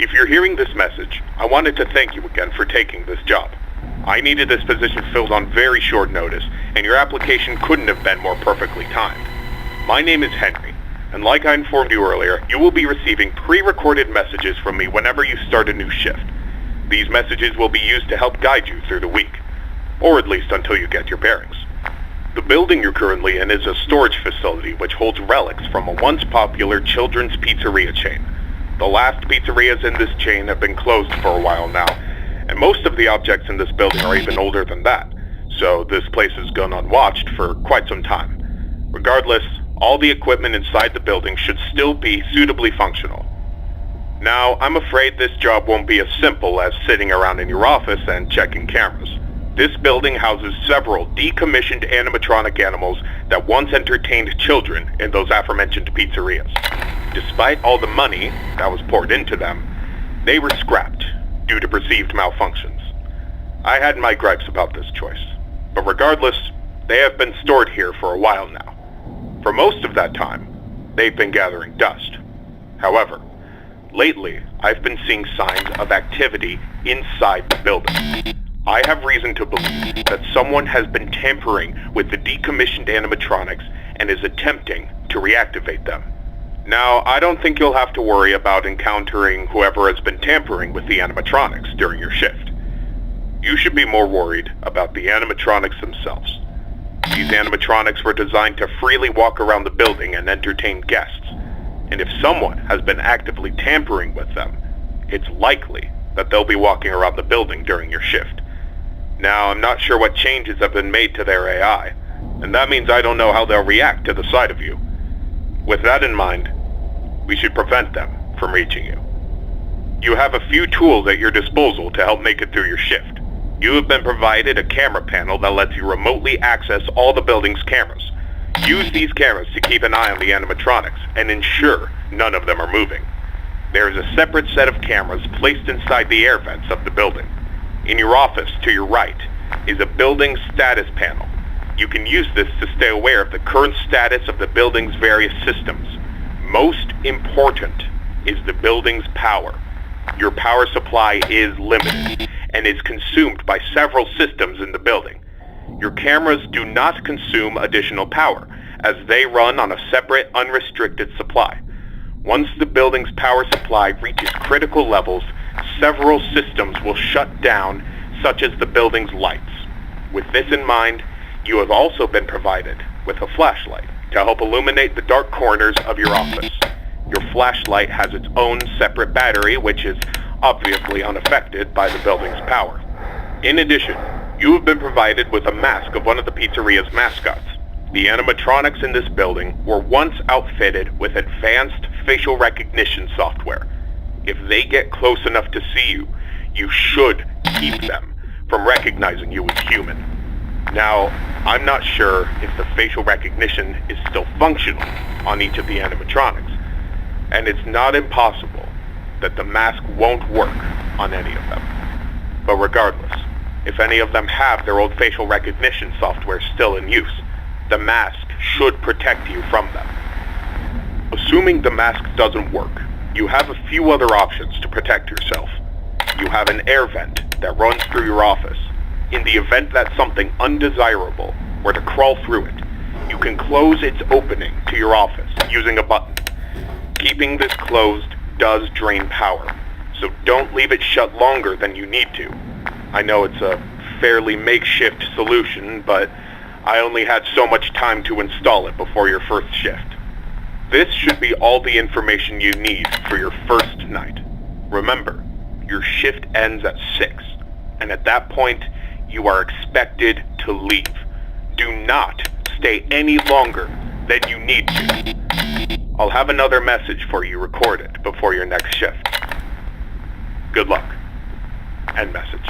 If you're hearing this message, I wanted to thank you again for taking this job. I needed this position filled on very short notice, and your application couldn't have been more perfectly timed. My name is Henry, and like I informed you earlier, you will be receiving pre-recorded messages from me whenever you start a new shift. These messages will be used to help guide you through the week, or at least until you get your bearings. The building you're currently in is a storage facility which holds relics from a once popular children's pizzeria chain. The last pizzerias in this chain have been closed for a while now, and most of the objects in this building are even older than that, so this place has gone unwatched for quite some time. Regardless, all the equipment inside the building should still be suitably functional. Now, I'm afraid this job won't be as simple as sitting around in your office and checking cameras. This building houses several decommissioned animatronic animals that once entertained children in those aforementioned pizzerias. Despite all the money that was poured into them, they were scrapped due to perceived malfunctions. I had my gripes about this choice, but regardless, they have been stored here for a while now. For most of that time, they've been gathering dust. However, lately, I've been seeing signs of activity inside the building. I have reason to believe that someone has been tampering with the decommissioned animatronics and is attempting to reactivate them. Now, I don't think you'll have to worry about encountering whoever has been tampering with the animatronics during your shift. You should be more worried about the animatronics themselves. These animatronics were designed to freely walk around the building and entertain guests, and if someone has been actively tampering with them, it's likely that they'll be walking around the building during your shift. Now, I'm not sure what changes have been made to their AI, and that means I don't know how they'll react to the sight of you. With that in mind, we should prevent them from reaching you. You have a few tools at your disposal to help make it through your shift. You have been provided a camera panel that lets you remotely access all the building's cameras. Use these cameras to keep an eye on the animatronics and ensure none of them are moving. There is a separate set of cameras placed inside the air vents of the building. In your office to your right is a building status panel. You can use this to stay aware of the current status of the building's various systems. Most important is the building's power. Your power supply is limited and is consumed by several systems in the building. Your cameras do not consume additional power, as they run on a separate, unrestricted supply. Once the building's power supply reaches critical levels, several systems will shut down, such as the building's lights. With this in mind, you have also been provided with a flashlight to help illuminate the dark corners of your office. Your flashlight has its own separate battery, which is obviously unaffected by the building's power. In addition, you have been provided with a mask of one of the pizzeria's mascots. The animatronics in this building were once outfitted with advanced facial recognition software. If they get close enough to see you, you should keep them from recognizing you as human. Now, I'm not sure if the facial recognition is still functional on each of the animatronics, and it's not impossible that the mask won't work on any of them. But regardless, if any of them have their old facial recognition software still in use, the mask should protect you from them. Assuming the mask doesn't work, you have a few other options to protect yourself. You have an air vent that runs through your office. In the event that something undesirable were to crawl through it, you can close its opening to your office using a button. Keeping this closed does drain power, so don't leave it shut longer than you need to. I know it's a fairly makeshift solution, but I only had so much time to install it before your first shift. This should be all the information you need for your first night. Remember, your shift ends at 6, and at that point, you are expected to leave. Do not stay any longer than you need to. I'll have another message for you recorded before your next shift. Good luck. End message.